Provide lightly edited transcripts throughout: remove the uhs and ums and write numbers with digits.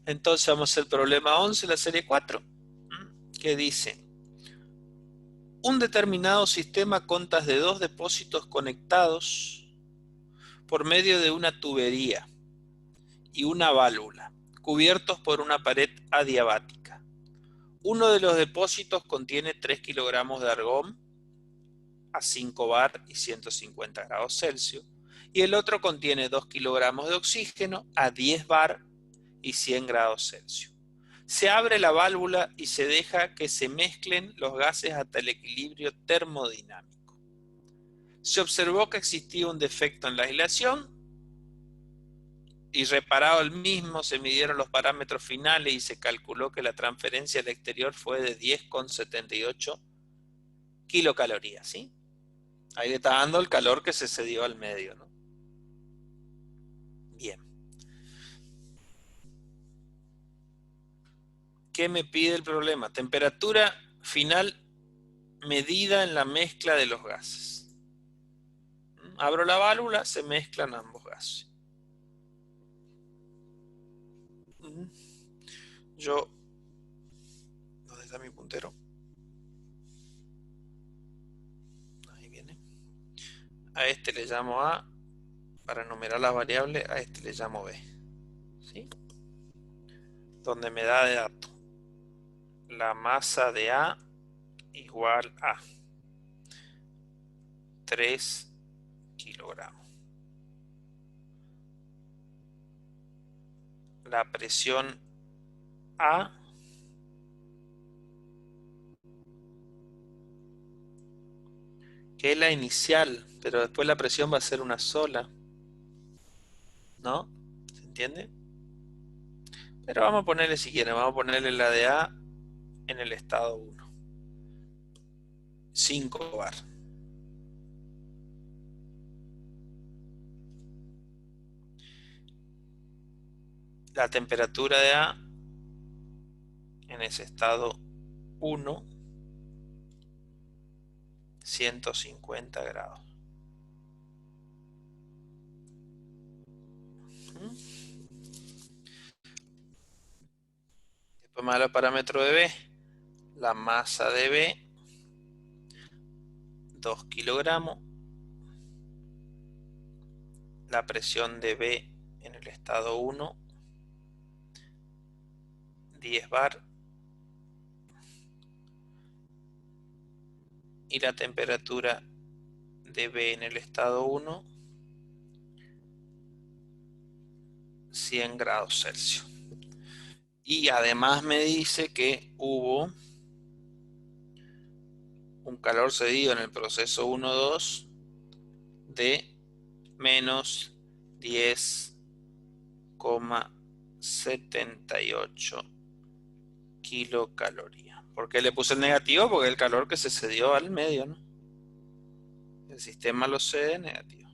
Entonces vamos a hacer el problema 11, la serie 4, que dice: un determinado sistema consta de dos depósitos conectados por medio de una tubería y una válvula, cubiertos por una pared adiabática. Uno de los depósitos contiene 3 kilogramos de argón a 5 bar y 150 grados Celsius, y el otro contiene 2 kilogramos de oxígeno a 10 bar y 100 grados Celsius. Se abre la válvula y se deja que se mezclen los gases hasta el equilibrio termodinámico. Se observó que existía un defecto en la aislación y, reparado el mismo, se midieron los parámetros finales y se calculó que la transferencia al exterior fue de 10,78 kilocalorías, ¿sí? Ahí le está dando el calor que se cedió al medio, ¿no? Bien. ¿Qué me pide el problema? Temperatura final medida en la mezcla de los gases. Abro la válvula, se mezclan ambos gases. Yo, ¿dónde está mi puntero? Ahí viene. A este le llamo A, para enumerar las variables, a este le llamo B. ¿Sí? Donde me da de dato la masa de A igual a 3 kilogramos. La presión A que es la inicial, pero después la presión va a ser una sola, ¿no? ¿Se entiende? Pero vamos a ponerle, si quieren, vamos a ponerle la de A en el estado 1. 5 bar. La temperatura de A en ese estado 1, 150 grados. Después me da el parámetro de B. La masa de B, 2 kilogramos. La presión de B en el estado 1, 10 bar. Y la temperatura de B en el estado 1, 100 grados Celsius. Y además me dice que hubo un calor cedido en el proceso 1-2 de menos 10,78 kilocalorías. ¿Por qué le puse el negativo? Porque el calor que se cedió al medio, ¿no? El sistema lo cede negativo.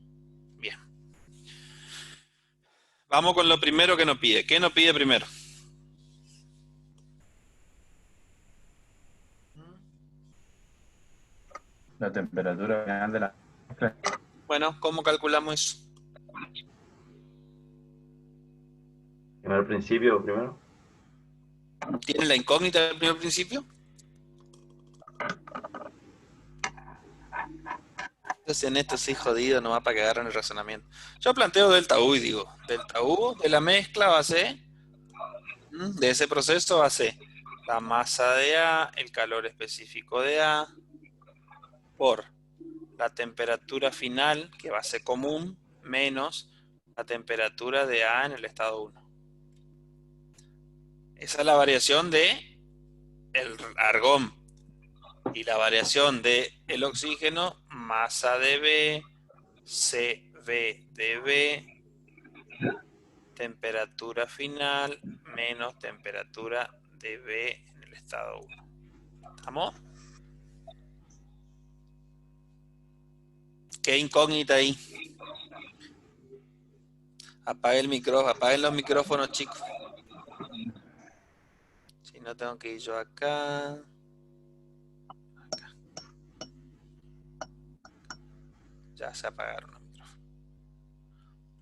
Bien. Vamos con lo primero que nos pide. ¿Qué nos pide primero? La temperatura final de la mezcla. Bueno, ¿cómo calculamos eso? Al principio, primero. ¿Tiene la incógnita del primer principio? Entonces en esto sí jodido, nomás para que agarren el razonamiento. Yo planteo delta U y digo, delta U de la mezcla va a ser, de ese proceso va a ser la masa de A, el calor específico de A, por la temperatura final, que va a ser común, menos la temperatura de A en el estado 1. Esa es la variación de el argón. Y la variación de el oxígeno, masa de B, CV de B, temperatura final, menos temperatura de B en el estado 1. ¿Estamos? ¿Qué incógnita ahí? Apague el micrófono, apaguen los micrófonos, chicos. Si no, tengo que ir yo acá. Ya se apagaron los micrófonos.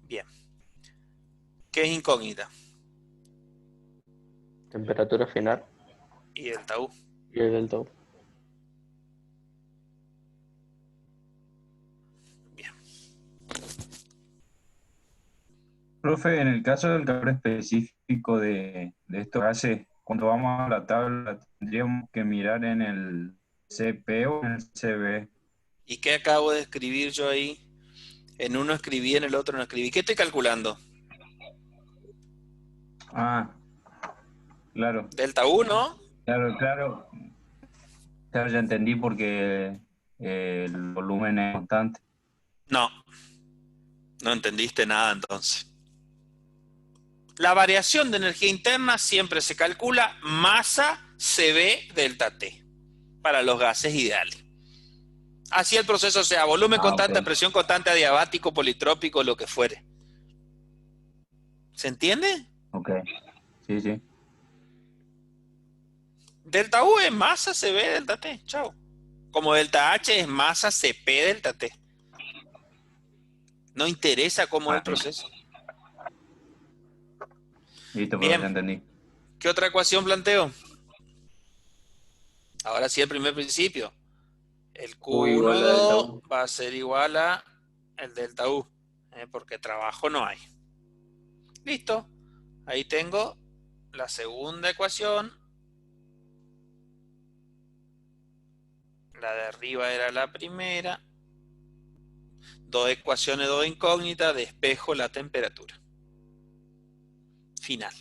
Bien. ¿Qué es incógnita? temperatura final y delta U. y el delta U. Bien. Profe, en el caso del calor específico de estos gases, cuando vamos a la tabla, tendríamos que mirar en el CP o en el CB. ¿Y qué acabo de escribir yo ahí? En uno escribí, en el otro no escribí. ¿Qué estoy calculando? Ah, claro, Delta U, ¿no? claro, ya entendí porque el volumen es constante. No, no entendiste nada entonces. La variación de energía interna siempre se calcula masa CB delta T para los gases ideales. Así el proceso sea volumen Ah, ok, constante, presión constante, adiabático, politrópico, lo que fuere. ¿Se entiende? ok, sí. Delta U es masa CB delta T. Chao. Como delta H es masa CP delta T. No interesa cómo es el Vale, proceso. listo, pero ya Bien. entendí. ¿Qué otra ecuación planteo? Ahora sí el primer principio. El U igual a delta Q12 U. va a ser igual a el delta U, porque trabajo no hay. Listo. Ahí tengo la segunda ecuación. La de arriba era la primera. Dos ecuaciones, dos incógnitas, despejo la temperatura. Final.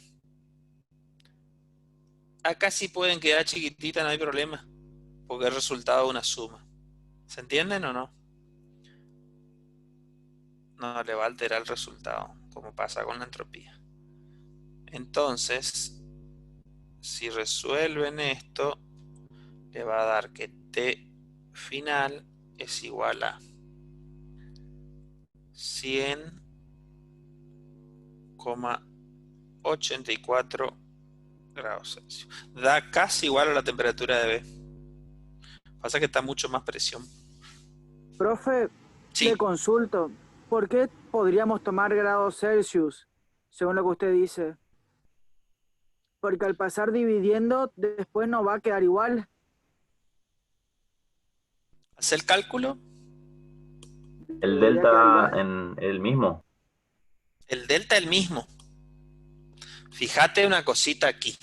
Acá sí pueden quedar chiquititas, no hay problema, porque es resultado de una suma. ¿Se entienden o no? No le va a alterar el resultado, como pasa con la entropía. Entonces, si resuelven esto, le va a dar que T final es igual a 100,84 grados Celsius. Da casi igual a la temperatura de B. Pasa que está mucho más presión. Profe, le Sí, consulto, ¿por qué podríamos tomar grados Celsius, según lo que usted dice? Porque al pasar dividiendo, después no va a quedar igual. hace el cálculo. El Debería quedar delta igual. en el mismo. El delta el mismo. Fíjate una cosita aquí.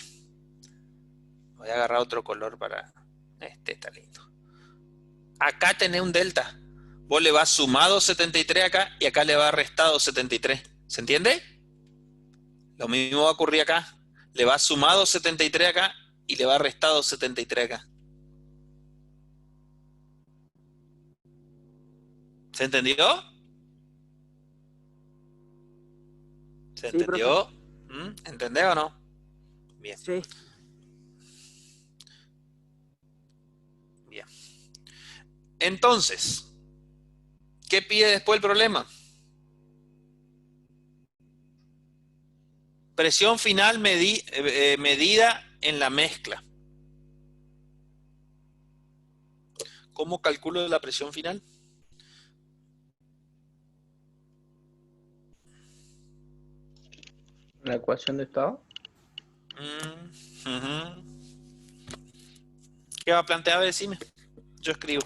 Voy a agarrar otro color para... Este está lindo. Acá tenés un delta. Vos le vas sumado 73 acá y acá le vas restado 73. ¿Se entiende? Lo mismo va a ocurrir acá. Le va sumado 73 acá y le va restado 73 acá. ¿Se entendió? ¿Se Sí, profe. entendió? ¿Entendés o no? Bien, Sí. bien. Entonces, ¿qué pide después el problema? Presión final medida en la mezcla. ¿Cómo calculo la presión final? La ecuación de estado. Ujú. ¿Qué va a plantear? Decime. Yo escribo.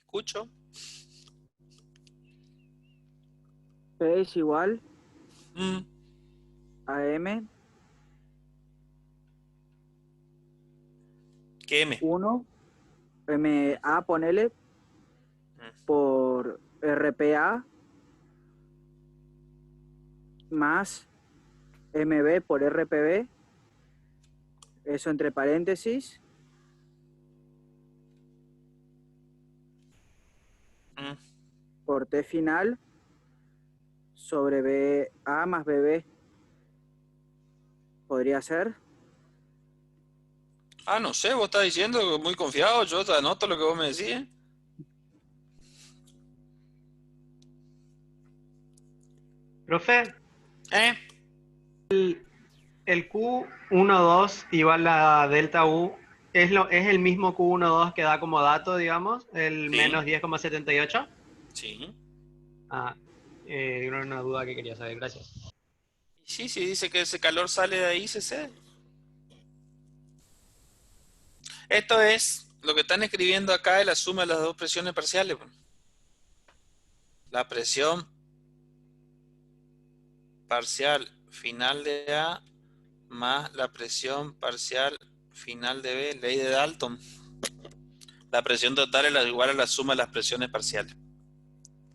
Escucho. P es igual Mm, a M, ¿Qué M? 1, MA, ponele, Mm, por RPA, más MB por RPB, eso entre paréntesis, mm. por T final, sobre BA más BB. ¿Podría ser? Ah, no sé, vos estás diciendo muy confiado, yo te anoto lo que vos me decís. Profe, ¿Eh? el Q12 igual a delta U es el mismo Q12 que da como dato, digamos, el Sí. menos 10,78. Sí. Era una duda que quería saber, gracias. Y sí, si dice que ese calor sale de ahí, se cede. Esto es lo que están escribiendo acá, es la suma de las dos presiones parciales. La presión parcial final de A más la presión parcial final de B, ley de Dalton. La presión total es igual a la suma de las presiones parciales.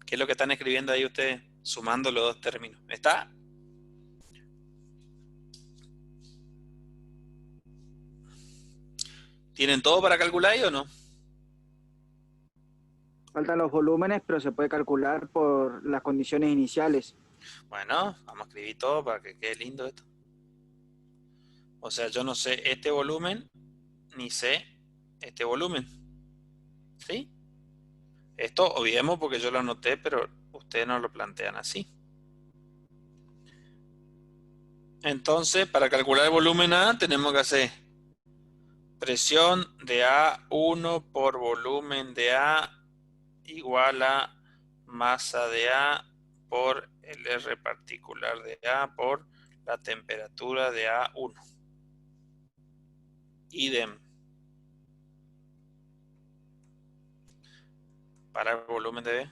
¿Qué es lo que están escribiendo ahí ustedes? Sumando los dos términos. ¿Está? ¿Tienen todo para calcular ahí o no? Faltan los volúmenes, pero se puede calcular por las condiciones iniciales. Bueno, vamos a escribir todo para que quede lindo esto. O sea, yo no sé este volumen, ni sé este volumen. ¿Sí? Esto obviemos porque yo lo anoté, pero ustedes no lo plantean así. Entonces, para calcular el volumen A, tenemos que hacer presión de A1 por volumen de A igual a masa de A por el R particular de A por la temperatura de A1. Idem. Para el volumen de B.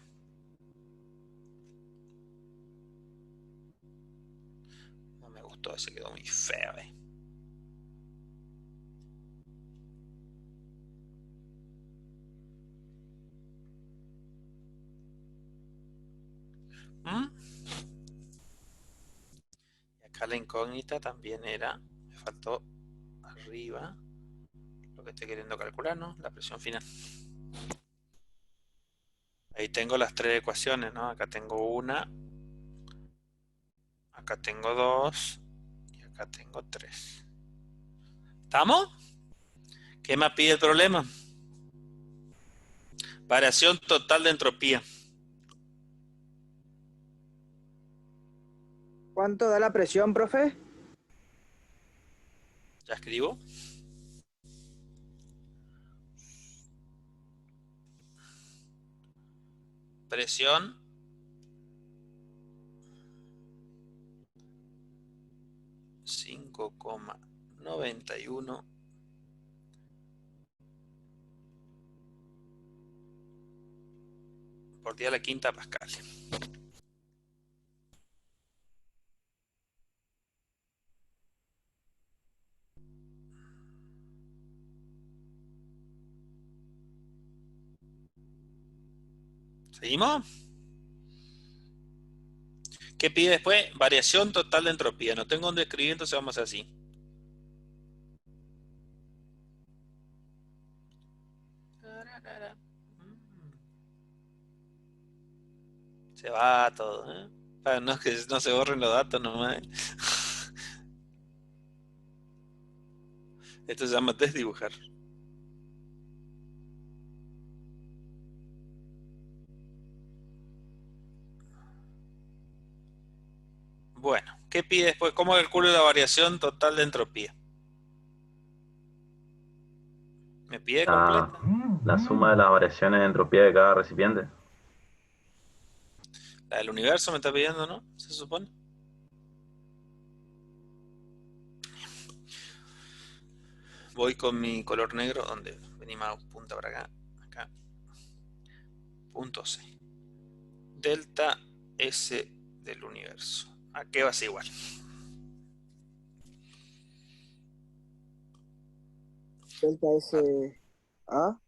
No me gustó, ese quedó muy feo. ¿Mm? Y acá la incógnita también era, me faltó arriba, lo que estoy queriendo calcular, ¿no? La presión final. Ahí tengo las tres ecuaciones, ¿no? Acá tengo una, acá tengo dos y acá tengo tres. ¿Estamos? ¿Qué más pide el problema? Variación total de entropía. ¿Cuánto da la presión, profe? ¿Ya escribo? Presión (5,91 por 10 a la quinta pascal? ¿Seguimos? ¿Qué pide después? Variación total de entropía. No tengo dónde escribir, entonces vamos a hacer así. Se va todo, ¿eh? Para no, que no se borren los datos nomás. Esto se llama desdibujar. Bueno, ¿qué pide después? ¿Cómo calculo la variación total de entropía? ¿Me pide completa? La suma de las variaciones de entropía de cada recipiente. La del universo me está pidiendo, ¿no? Se supone. Voy con mi color negro, donde venimos punta para acá. Acá. Punto C. Delta S del universo. ¿A qué va a ser igual? Delta S A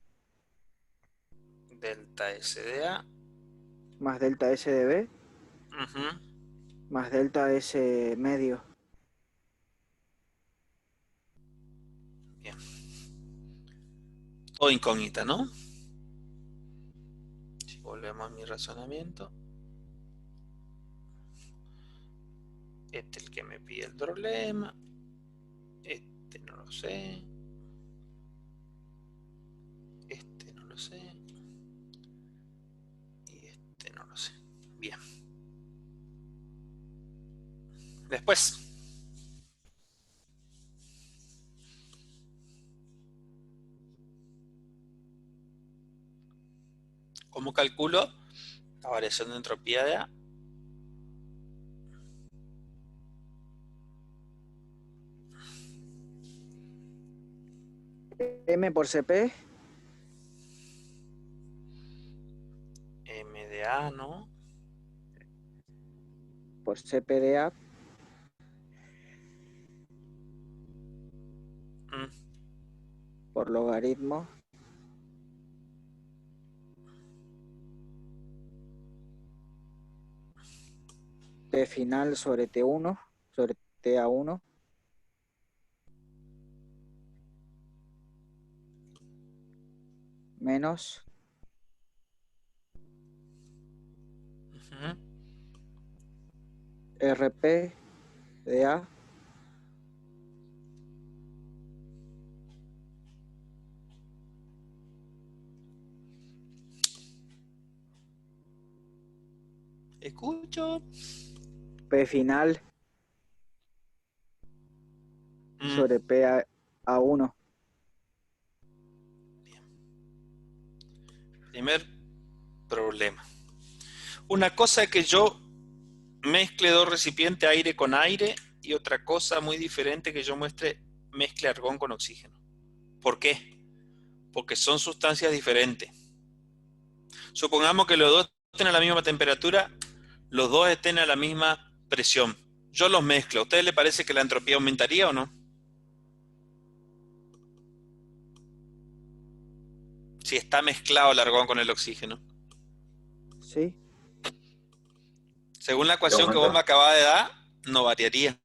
Delta S de A. más delta S de B Ujú. más delta S medio. Bien. Todo incógnita, ¿no? Si volvemos a mi razonamiento. Este es el que me pide el problema. Este no lo sé. Este no lo sé. Y este no lo sé. Bien. Después. ¿Cómo calculo la variación de entropía de A? M por CP. M de A, ¿no? Por CP de A. Por logaritmo. T final sobre T1, sobre TA1. Menos Ujú. RP de A. Escucho. P final sobre PA1. Primer problema. Una cosa es que yo mezcle dos recipientes aire con aire y otra cosa muy diferente que yo mezcle argón con oxígeno. ¿Por qué? Porque son sustancias diferentes. Supongamos que los dos estén a la misma temperatura, los dos estén a la misma presión. Yo los mezclo. ¿A ustedes les parece que la entropía aumentaría o no? Si está mezclado el argón con el oxígeno. ¿Sí? Según la ecuación que vos me acabas de dar, no variaría.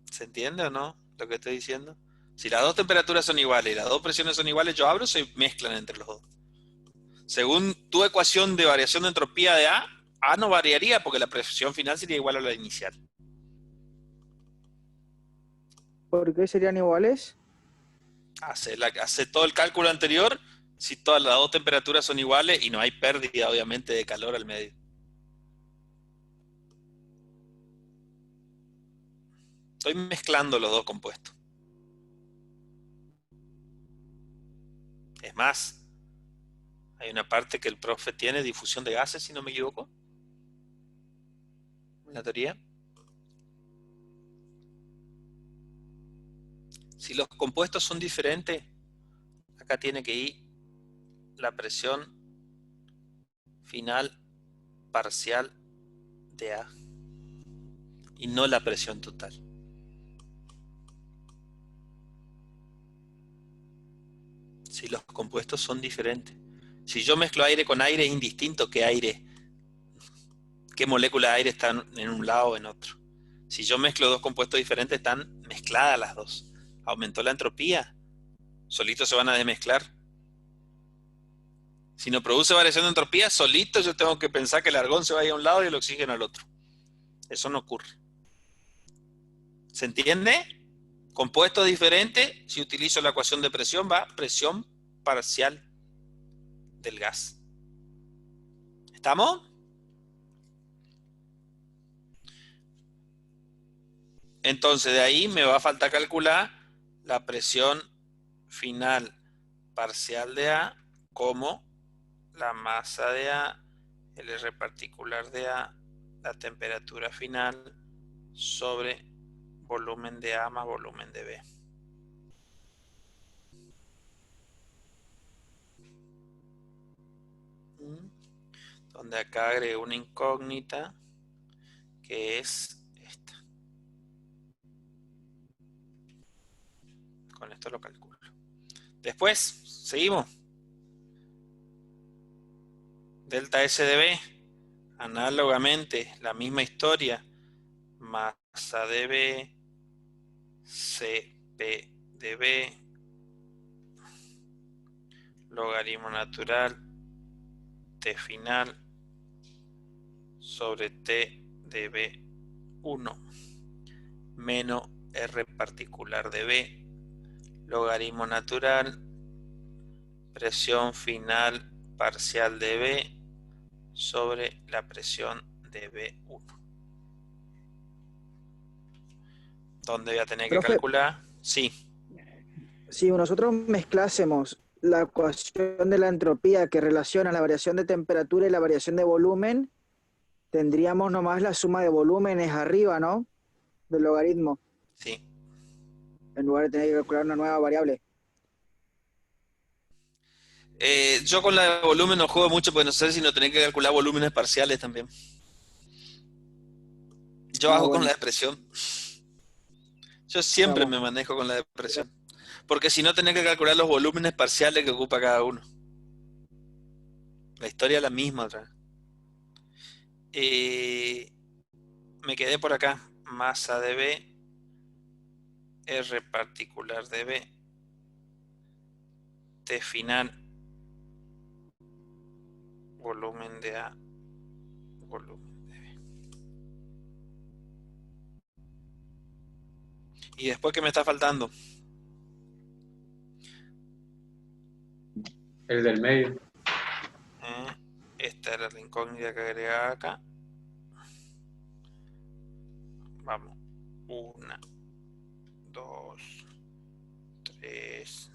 ¿Se entiende o no lo que estoy diciendo? Si las dos temperaturas son iguales y las dos presiones son iguales, yo abro, se mezclan entre los dos. Según tu ecuación de variación de entropía de A, A no variaría porque la presión final sería igual a la inicial. ¿Por qué serían iguales? Hace todo el cálculo anterior si todas las dos temperaturas son iguales y no hay pérdida, obviamente, de calor al medio. Estoy mezclando los dos compuestos. Es más, hay una parte que el profe tiene difusión de gases, si no me equivoco. La teoría. Si los compuestos son diferentes, acá tiene que ir la presión final parcial de A y no la presión total. Si los compuestos son diferentes. Si yo mezclo aire con aire, es indistinto qué aire, qué molécula de aire está en un lado o en otro. Si yo mezclo dos compuestos diferentes, están mezcladas las dos. Aumentó la entropía. Solitos se van a desmezclar. Si no produce variación de entropía, solito yo tengo que pensar que el argón se vaya a un lado y el oxígeno al otro. Eso no ocurre. ¿Se entiende? Compuestos diferentes, si utilizo la ecuación de presión, va presión parcial del gas. ¿Estamos? Entonces de ahí me va a faltar calcular la presión final parcial de A como la masa de A, el R particular de A, la temperatura final sobre volumen de A más volumen de B. Donde acá agrego una incógnita que es esta. Con esto lo calculo. Después, seguimos. Delta S de B, análogamente la misma historia, masa de B, CP de B, logaritmo natural, T final sobre T de B1 menos R particular de B, logaritmo natural, presión final parcial de B sobre la presión de B1. ¿Dónde voy a tener que Profe, calcular? Sí. Si nosotros mezclásemos la ecuación de la entropía que relaciona la variación de temperatura y la variación de volumen, tendríamos nomás la suma de volúmenes arriba, ¿no? Del logaritmo, Sí. en lugar de tener que calcular una nueva variable. Yo con la de volumen no juego mucho porque no sé si no tenés que calcular volúmenes parciales también. Yo hago con bueno. la expresión. Yo siempre Vamos. me manejo con la expresión. Porque si no tenés que calcular los volúmenes parciales que ocupa cada uno. La historia es la misma otra vez. Me quedé por acá. Masa de B. R particular de B. T final. Volumen de A. Volumen de B. ¿Y después qué me está faltando? El del medio. Esta era la incógnita que agregaba acá. Vamos. 1, 2, 3,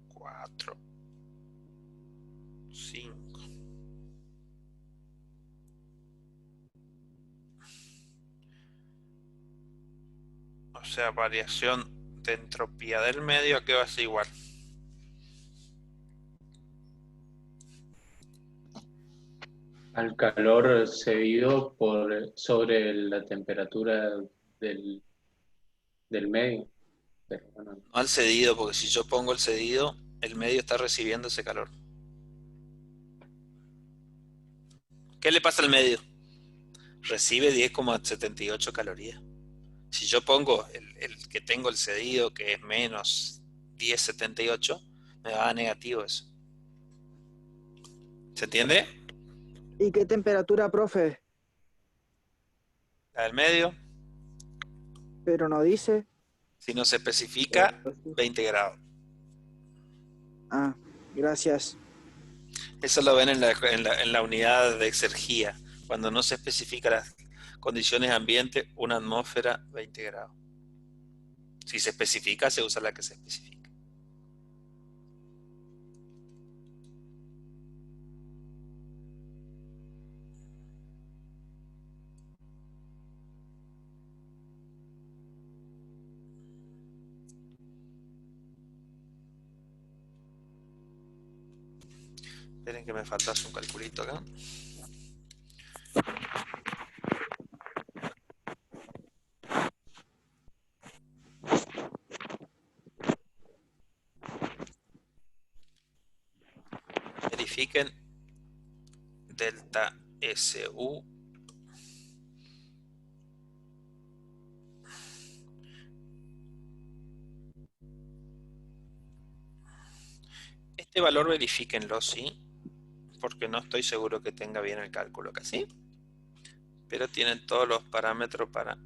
4, 5. O sea, variación de entropía del medio que va a ser igual. Al calor cedido sobre la temperatura del medio. Pero bueno, No al cedido, porque si yo pongo el cedido, el medio está recibiendo ese calor. ¿Qué le pasa al medio? Recibe 10,78 calorías. Si yo pongo el que tengo el cedido, que es menos 10,78, me va a negativo eso. ¿Se entiende? ¿Y qué temperatura, profe? La del medio, Pero no dice. si no se especifica, 20 grados. Ah, gracias. Eso lo ven en la unidad de exergía. Cuando no se especifica las condiciones de ambiente, una atmósfera, 20 grados. Si se especifica, se usa la que se especifica. Esperen que me faltase un calculito acá. Verifiquen delta SU. Este valor verifíquenlo, ¿sí? Porque no estoy seguro que tenga bien el cálculo acá, ¿sí? Pero tienen todos los parámetros para